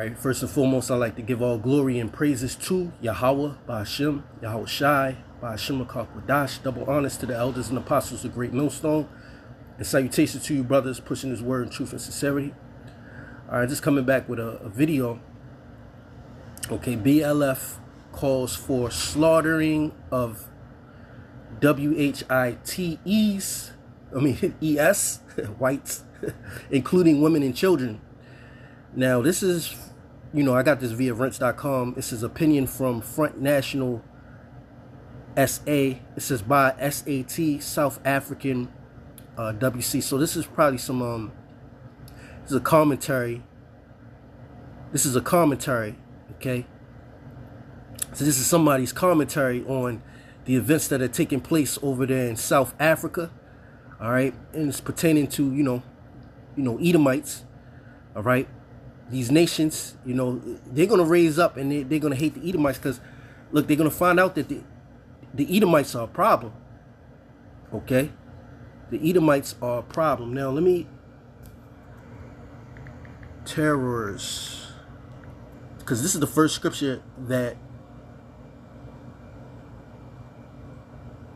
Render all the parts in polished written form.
Right, first and foremost, I'd like to give all glory and praises to Yahweh, Ba'ashem, Yahweh Shai, Ba'ashem Wadash, double honors to the elders and apostles of Great Millstone, and salutations to you brothers pushing this word in truth and sincerity. All right, just coming back with a video. Okay, BLF calls for slaughtering of WHITEs, ES, whites, including women and children. Now, this is, I got this via Rents.com. This is opinion from Front National SA. It says by SAT, South African WC. So this is probably some, this is a commentary. This is a commentary, okay? So this is somebody's commentary on the events that are taking place over there in South Africa, all right? And it's pertaining to, Edomites, all right? These nations, they're going to raise up and they're going to hate the Edomites because, look, they're going to find out that the Edomites are a problem, okay? The Edomites are a problem. Now, let me... Terrors. Because this is the first scripture that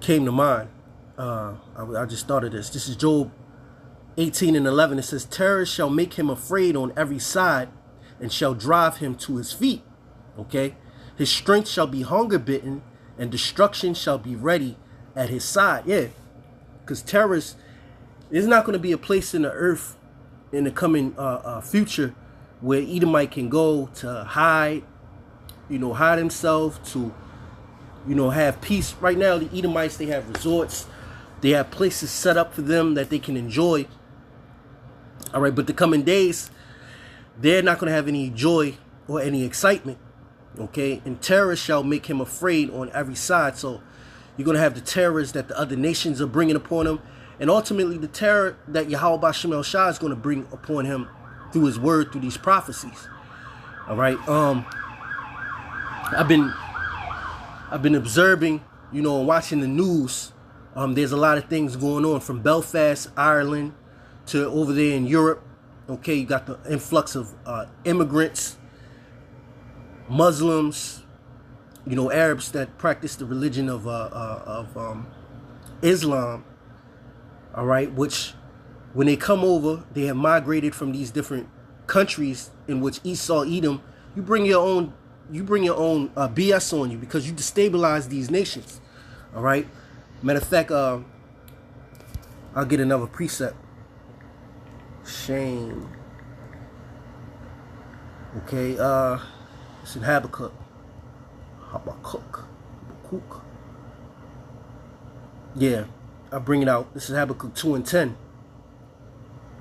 came to mind. I just thought of this. This is Job 18:11. It says, terror shall make him afraid on every side and shall drive him to his feet. Okay? His strength shall be hunger bitten and destruction shall be ready at his side. Yeah. Because terrorists, there's not going to be a place in the earth in the coming future where Edomite can go to hide, hide himself, to, have peace. Right now, the Edomites, they have resorts. They have places set up for them that they can enjoy. All right, but the coming days, they're not going to have any joy or any excitement, okay? And terror shall make him afraid on every side. So you're going to have the terrors that the other nations are bringing upon him, and ultimately the terror that Yahweh Ba'ashem Shai is going to bring upon him through his word, through these prophecies. All right, I've been observing, and watching the news. There's a lot of things going on from Belfast, Ireland, to over there in Europe. Okay, you got the influx of immigrants, Muslims, Arabs that practice the religion of Islam. All right, which when they come over, they have migrated from these different countries in which Esau, Edom. You bring your own BS on you because you destabilize these nations. All right. Matter of fact, I'll get another precept. Shame. Okay, it's in Habakkuk. Habakkuk. Yeah, I'll bring it out. This is Habakkuk 2:10.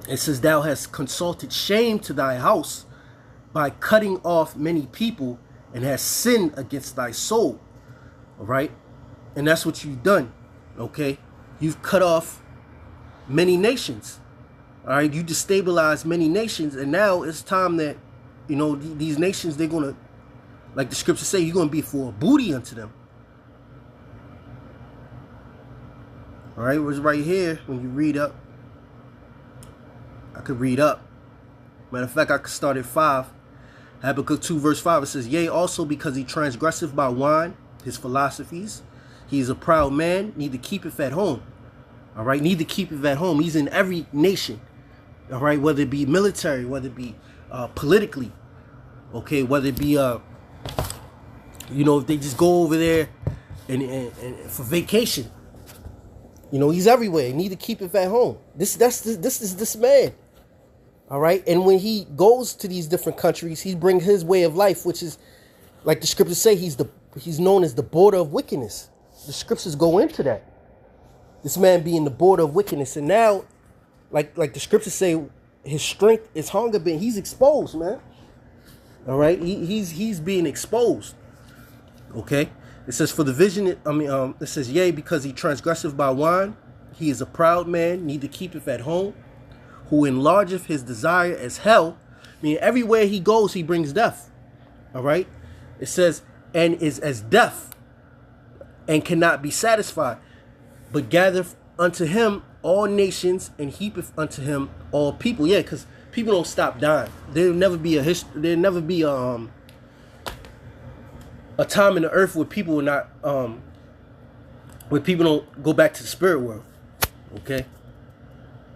It says, thou hast consulted shame to thy house by cutting off many people and hast sinned against thy soul. All right? And that's what you've done. Okay? You've cut off many nations. All right? You destabilized many nations. And now it's time that, these nations, they're going to, like the scriptures say, you're going to be for a booty unto them. All right? It was right here when you read up. I could read up. Matter of fact, I could start at 5. Habakkuk 2 verse 5. It says, yea, also because he transgresseth by wine, his philosophies. He is a proud man, neither keepeth at home. All right, neither keepeth at home. He's in every nation. All right, whether it be military, whether it be politically. Okay, whether it be, if they just go over there and for vacation. He's everywhere. Neither keepeth at home. This is this man. All right. And when he goes to these different countries, he brings his way of life, which is, like the scriptures say, he's known as the border of wickedness. The scriptures go into that. This man being the border of wickedness. And now, like the scriptures say, his strength is hunger bitten. He's exposed, man. All right. He's being exposed. Okay. It says, for the vision, it says, yea, because he transgresseth by wine, he is a proud man, neither keepeth at home, who enlargeth his desire as hell. Everywhere he goes, he brings death. All right? It says, and is as death, and cannot be satisfied, but gathereth unto him all nations, and heapeth unto him all people. Yeah, because people don't stop dying. There'll never be there'll never be a time in the earth where people will not where people don't go back to the spirit world. Okay?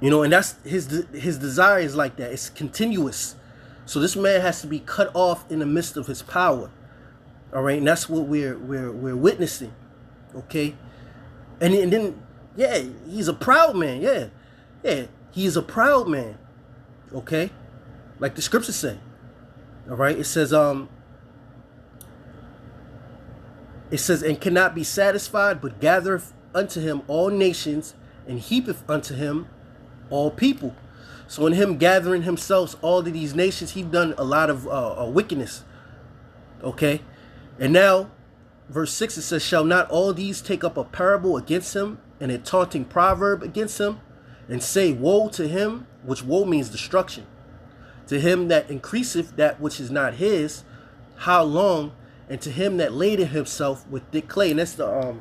You know, and that's his desire is like that. It's continuous. So this man has to be cut off in the midst of his power. All right, and that's what we're witnessing. Okay? And then yeah, he's a proud man. Yeah, he is a proud man. Okay, like the scriptures say. All right, it says and cannot be satisfied, but gathereth unto him all nations, and heapeth unto him all people. So in him gathering himself all of these nations, he done a lot of wickedness. Okay, and now verse 6, it says, shall not all these take up a parable against him, and a taunting proverb against him, and say, woe to him, which woe means destruction, to him that increaseth that which is not his, how long, and to him that ladeth himself with thick clay. And that's the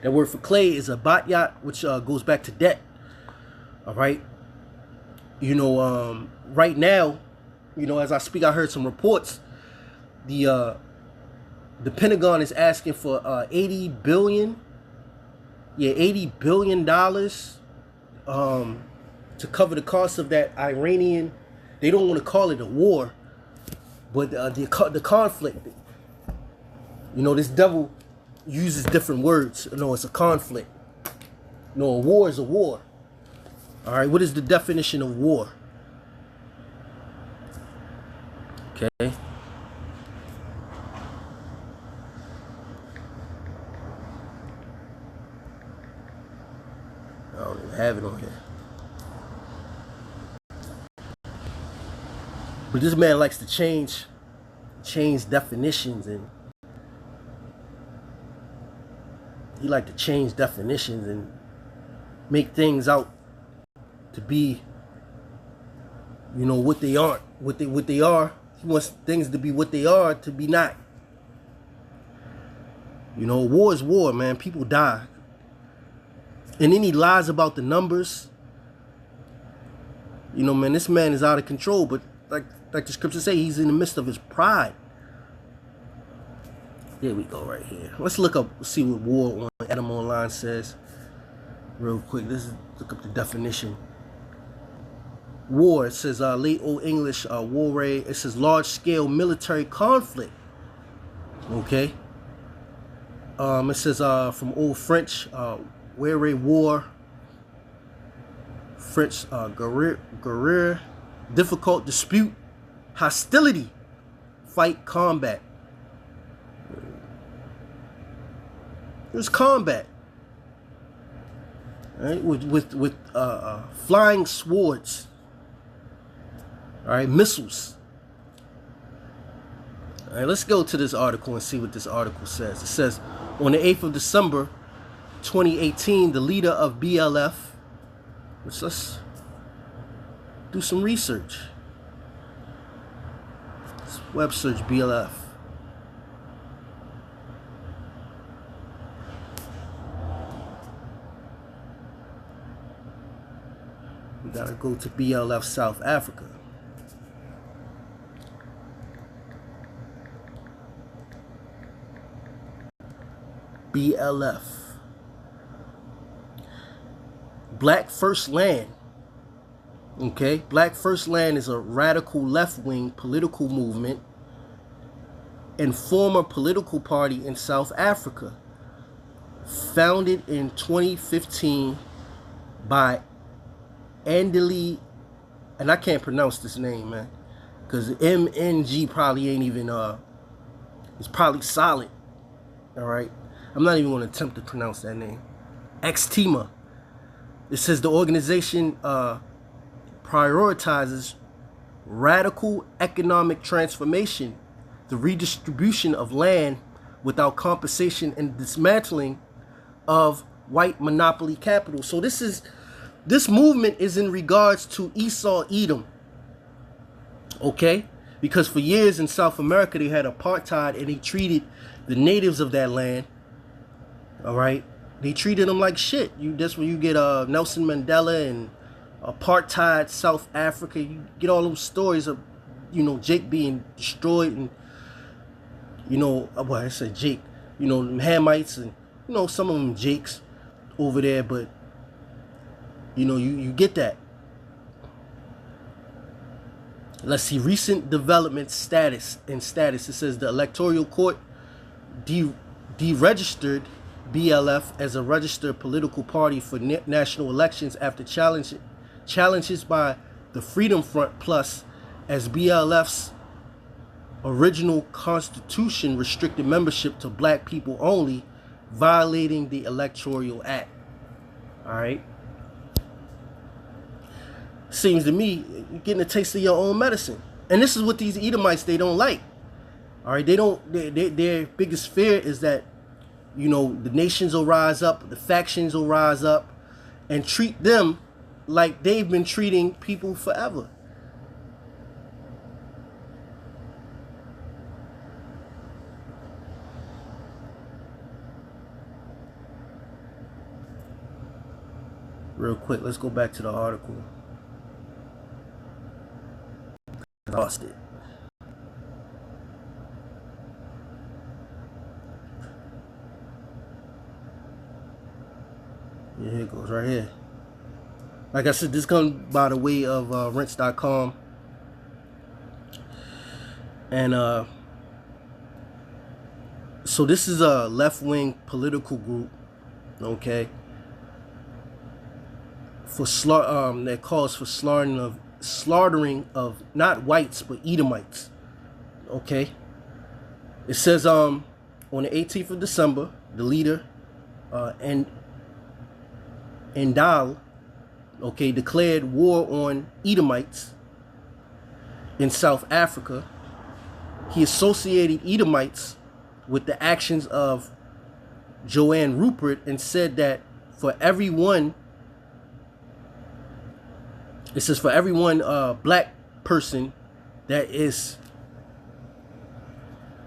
that word for clay is a batyat, which goes back to debt. All right, you know, right now, you know, as I speak, I heard some reports. The Pentagon is asking for $80 billion to cover the cost of that Iranian. They don't want to call it a war, but the conflict. You know, this devil uses different words. You know, it's a conflict. You know, a war is a war. All right, what is the definition of war? Okay. I don't even have it on here. But this man likes to change definitions, and he like to change definitions and make things out to be, you know, what they aren't, what they are. He wants things to be what they are to be not. You know, war is war, man. People die. And then he lies about the numbers. You know, man, this man is out of control. But like the scriptures say, he's in the midst of his pride. There we go, right here. Let's look up, see what war on Edom Online says real quick. Let's look up the definition. War, it says late Old English, war. It says large-scale military conflict. Okay. It says from Old French, were war. French, guerrilla, difficult, dispute, hostility, fight, combat. There's combat, right? With flying swords. All right, missiles. All right, let's go to this article and see what this article says. It says, on the 8th of December, 2018, the leader of BLF, which let's do some research. Let's web search BLF. We gotta go to BLF South Africa. BLF. Black First Land. Okay, Black First Land is a radical left-wing political movement and former political party in South Africa, founded in 2015 by Andile, and I can't pronounce this name, man, because MNG probably ain't even it's probably solid. All right, I'm not even going to attempt to pronounce that name. Xtima. It says the organization prioritizes radical economic transformation, the redistribution of land without compensation, and dismantling of white monopoly capital. So this movement is in regards to Esau, Edom. Okay? Because for years in South America they had apartheid, and they treated the natives of that land, all right, they treated them like shit. That's where you get Nelson Mandela and apartheid South Africa. You get all those stories of, Jake being destroyed, and well, I said Jake, them Hamites, and some of them Jakes over there, but you get that. Let's see, recent development status. It says the electoral court deregistered BLF as a registered political party for national elections after challenges by the Freedom Front Plus, as BLF's original constitution restricted membership to black people only, violating the Electoral Act. All right. Seems to me you're getting a taste of your own medicine. And this is what these Edomites, they don't like. All right. Their biggest fear is that, the nations will rise up, the factions will rise up and treat them like they've been treating people forever. Real quick, let's go back to the article. I lost it. Yeah, here it goes, right here. Like I said, this comes by the way of rents.com. And so this is a left-wing political group, okay, for that calls for slaughtering of not whites but Edomites. Okay. It says on the 18th of December, the leader Endal, okay, declared war on Edomites in South Africa. He associated Edomites with the actions of Joanne Rupert and said that for every one black person that is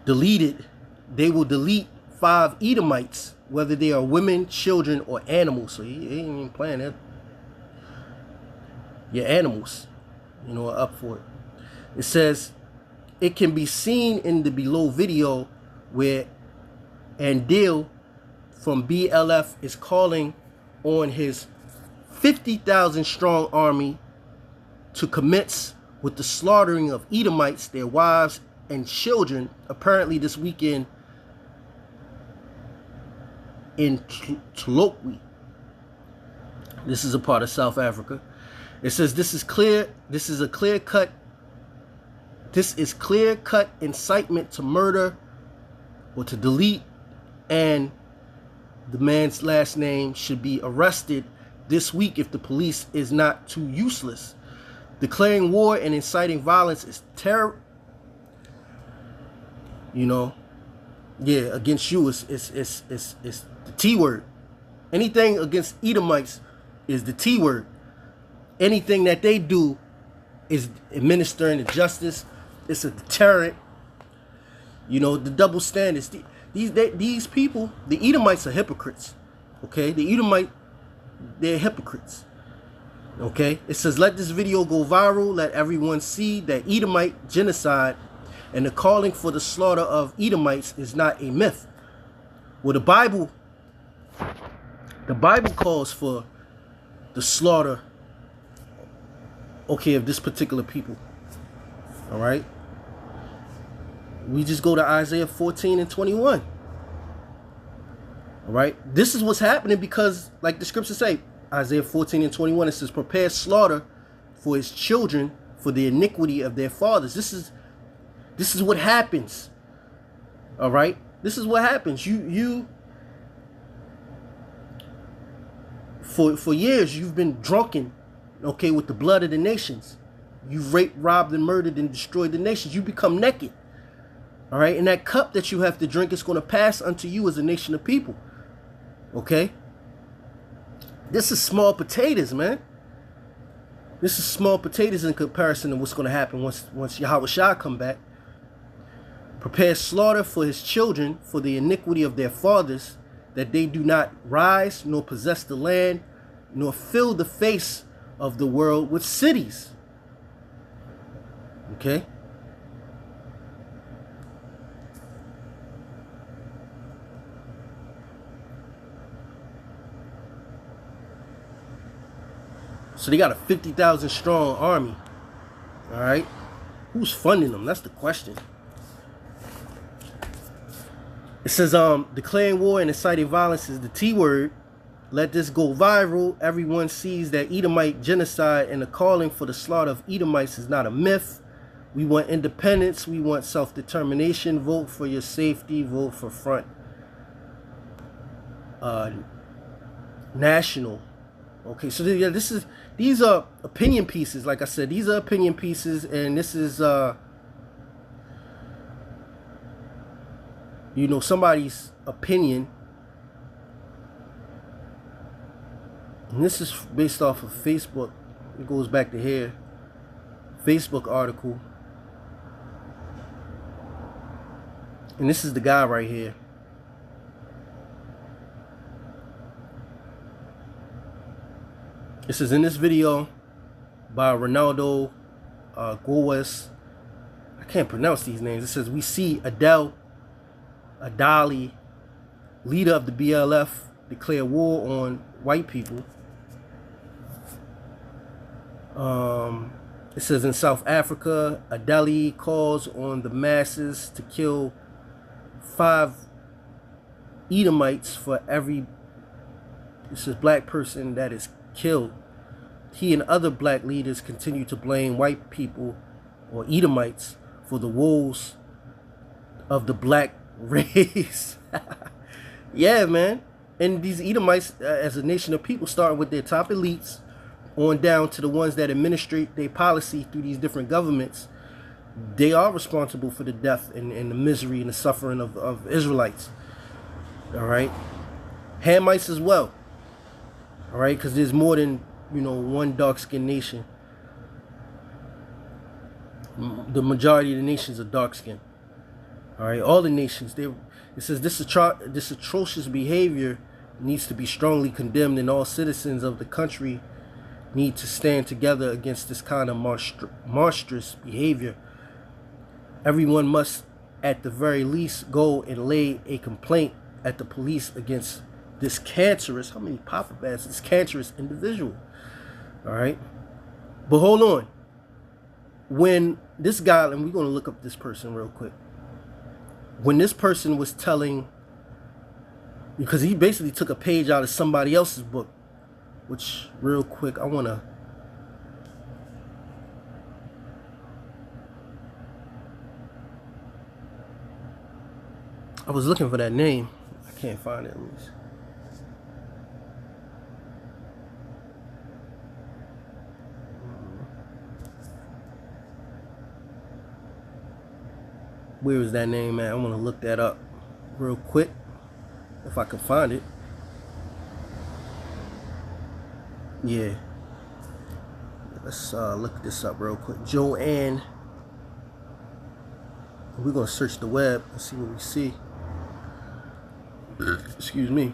deleted, they will delete 5 Edomites, whether they are women, children, or animals. So he ain't even playing that. Your animals, are up for it. It says, it can be seen in the below video where Andil from BLF is calling on his 50,000 strong army to commence with the slaughtering of Edomites, their wives and children, apparently this weekend in Tlokwe. This is a part of South Africa. It says this is clear cut incitement to murder or to delete, and the man's last name should be arrested this week if the police is not too useless. Declaring war and inciting violence is terror. Against you is the T word. Anything against Edomites is the T word. Anything that they do is administering the justice. It's a deterrent. The double standards. These people, the Edomites are hypocrites. Okay, they're hypocrites. Okay, it says, let this video go viral. Let everyone see that Edomite genocide and the calling for the slaughter of Edomites is not a myth. Well, the Bible calls for the slaughter, okay, of this particular people. All right. We just go to Isaiah 14 and 21. All right. This is what's happening because, like the scriptures say, Isaiah 14 and 21, it says, prepare slaughter for his children for the iniquity of their fathers. This is what happens. All right. This is what happens. You for years you've been drunken, okay, with the blood of the nations. You've raped, robbed, and murdered and destroyed the nations. You become naked. All right. And that cup that you have to drink is going to pass unto you as a nation of people. Okay. This is small potatoes, man. This is small potatoes in comparison to what's going to happen once Yahweh Shah come back. Prepare slaughter for his children for the iniquity of their fathers, that they do not rise nor possess the land, nor fill the face of the world with cities. Okay? So they got a 50,000 strong army. All right? Who's funding them? That's the question. It says, declaring war and inciting violence is the T word. Let this go viral. Everyone sees that Edomite genocide and the calling for the slaughter of Edomites is not a myth. We want independence. We want self-determination. Vote for your safety. Vote for Front National. Okay, so yeah, these are opinion pieces. Like I said, these are opinion pieces, and this is somebody's opinion. And this is based off of Facebook. It goes back to here. Facebook article. And this is the guy right here. This is in this video by Ronaldo Goes. I can't pronounce these names. It says, we see Adali, leader of the BLF, declare war on white people. It says in South Africa, Adali calls on the masses to kill 5 Edomites for every black person that is killed. He and other black leaders continue to blame white people or Edomites for the woes of the black race. Yeah, man. And these Edomites, as a nation of people, starting with their top elites on down to the ones that administrate their policy through these different governments, they are responsible for the death and the misery and the suffering of Israelites. All right? Hamites as well. All right? Because there's more than, one dark-skinned nation. The majority of the nations are dark-skinned. All right? All the nations, it says this atrocious behavior needs to be strongly condemned, and all citizens of the country need to stand together against this kind of monstrous behavior. Everyone must, at the very least, go and lay a complaint at the police against this cancerous, how many papa bads, this cancerous individual. All right? But hold on. When this guy, and we're going to look up this person real quick. When this person was telling, because he basically took a page out of somebody else's book, which, real quick, I was looking for that name. I can't find it. Where is that name at? I want to look that up real quick, if I can find it. Yeah. Let's look this up real quick. Joanne. We're going to search the web and see what we see. Excuse me.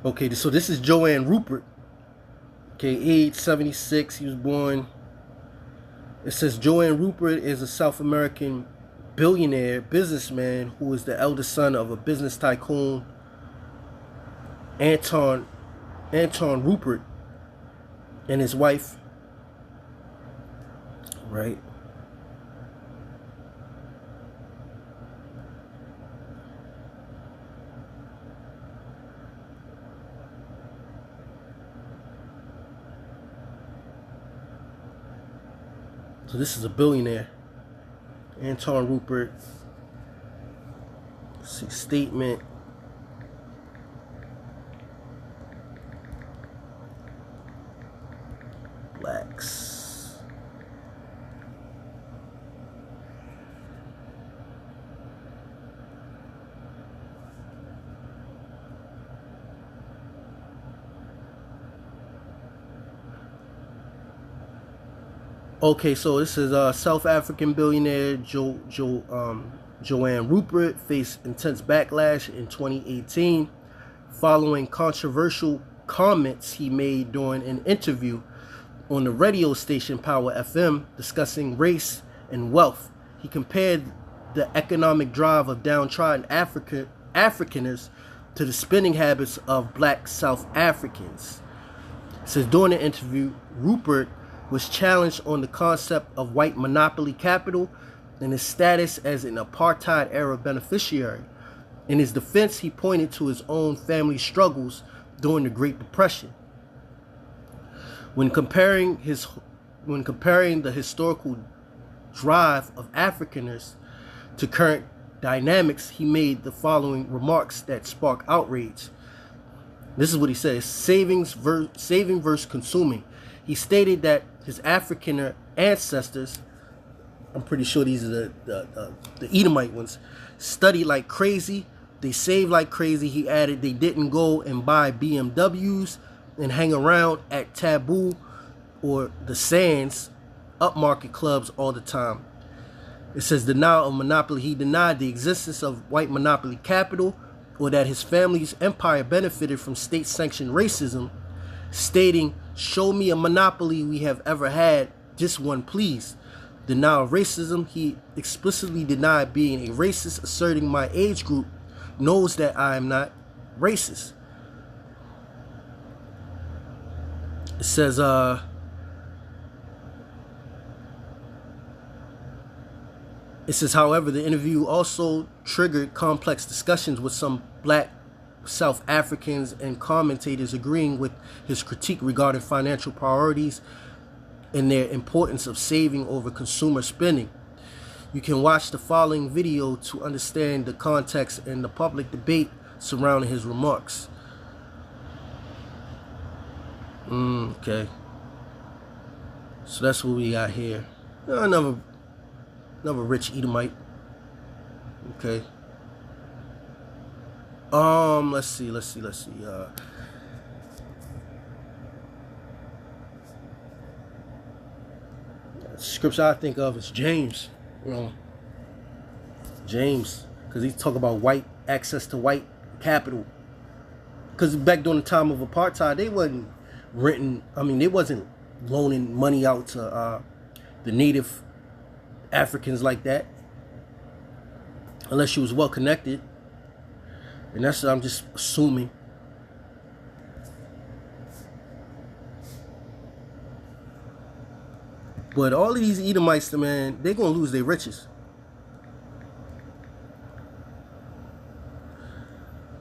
Okay, so this is Joanne Rupert. Okay, age 76. He was born. It says Joanne Rupert is a South American billionaire businessman who is the eldest son of a business tycoon, Anton Rupert, and his wife. Right. So this is a billionaire, Anton Rupert. Let's see, statement. Blacks. Okay, so this is South African billionaire Joanne Rupert faced intense backlash in 2018 following controversial comments he made during an interview on the radio station Power FM discussing race and wealth. He compared the economic drive of downtrodden Afrikaners to the spending habits of black South Africans. It says during the interview, Rupert was challenged on the concept of white monopoly capital and his status as an apartheid-era beneficiary. In his defense, he pointed to his own family struggles during the Great Depression. When comparing the historical drive of Afrikaners to current dynamics, he made the following remarks that spark outrage. This is what he says: saving versus consuming. He stated that his Afrikaner ancestors, I'm pretty sure these are the Edomite ones, studied like crazy, they saved like crazy. He added they didn't go and buy BMWs and hang around at Taboo or the Sands upmarket clubs all the time. It says denial of monopoly. He denied the existence of white monopoly capital or that his family's empire benefited from state-sanctioned racism, stating, "Show me a monopoly we have ever had, just one please." Denial of racism. He explicitly denied being a racist, asserting my age group knows that I am not racist. It says, however, the interview also triggered complex discussions with some black South Africans and commentators agreeing with his critique regarding financial priorities and their importance of saving over consumer spending. You can watch the following video to understand the context and the public debate surrounding his remarks. Okay. So that's what we got here. Another rich Edomite. Okay. Let's see. Scripture I think of is James. James, because he's talking about white access to white capital. Because back during the time of apartheid, they wasn't they wasn't loaning money out to the native Africans like that, unless you was well connected, and that's what I'm just assuming. But all of these Edomites, man, they're gonna lose their riches.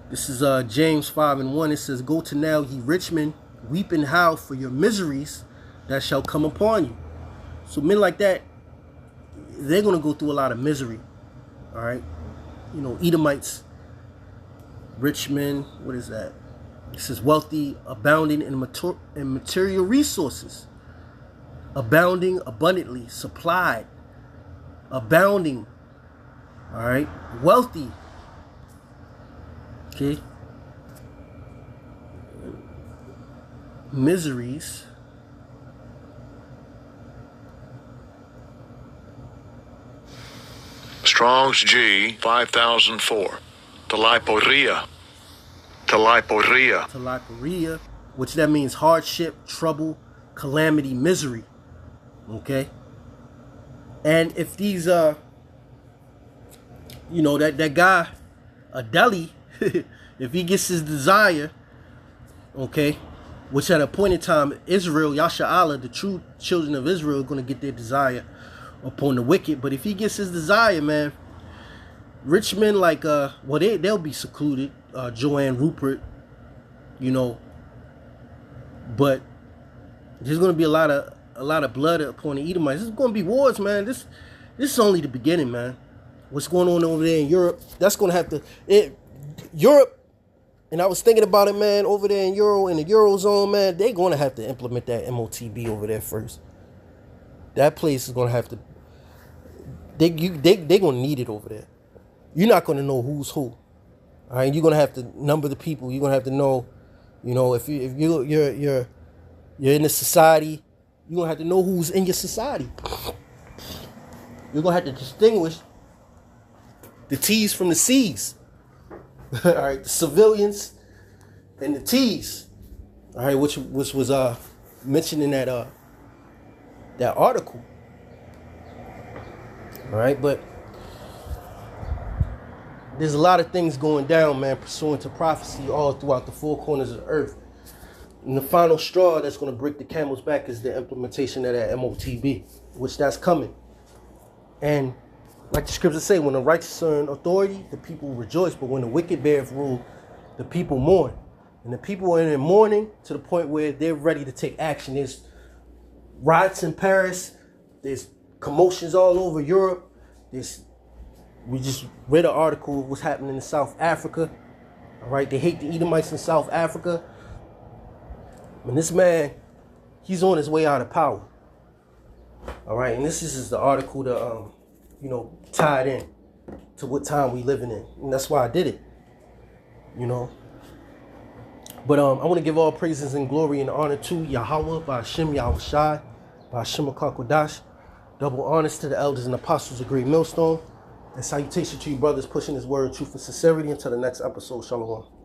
This is James 5:1. It says, "Go to now, ye rich men, weep and howl for your miseries that shall come upon you." So men like that, they're gonna go through a lot of misery. All right, Edomites, rich men. What is that? It says wealthy, abounding in material resources, abounding abundantly, supplied, abounding. All right, wealthy. Okay. Miseries. Strong's G 5004. Taliporia. Taliporia, which that means hardship, trouble, calamity, misery. Okay. And if these that guy, Adeli, if he gets his desire, okay, which at a point in time, Israel, Yasha'Allah, the true children of Israel, are going to get their desire upon the wicked. But if he gets his desire, man, rich men like, they'll be secluded, Joanne Rupert, but there's going to be a lot of blood upon the Edomites. There's going to be wars, man. This is only the beginning, man. What's going on over there in Europe, that's going to have to... Europe, and I was thinking about it, man, over there in the Eurozone, man, they're going to have to implement that MOTB over there first. That place is going to have to... They're going to need it over there. You're not going to know who's who. All right, you're going to have to number the people. You're going to have to know, if you're in a society, you're going to have to know who's in your society. You're going to have to distinguish the T's from the C's. All right, the civilians and the T's. All right, which was mentioned in that that article. All right, but there's a lot of things going down, man, pursuant to prophecy all throughout the four corners of the earth. And the final straw that's going to break the camel's back is the implementation of that MOTB, which that's coming. And like the scriptures say, when the righteous are in authority, the people rejoice. But when the wicked beareth rule, the people mourn. And the people are in mourning to the point where they're ready to take action. There's riots in Paris. There's commotions all over Europe. We just read an article of what's happening in South Africa. All right, they hate the Edomites in South Africa. And this man, he's on his way out of power. All right, and this is the article to, tied in to what time we living in. And that's why I did it, But I want to give all praises and glory and honor to Yahweh, by Hashem Yahweh Shai, by Hashem HaKakodash. Double honors to the elders and apostles of Great Millstone. And salutation to you brothers pushing this word, truth and sincerity. Until the next episode, Shalom.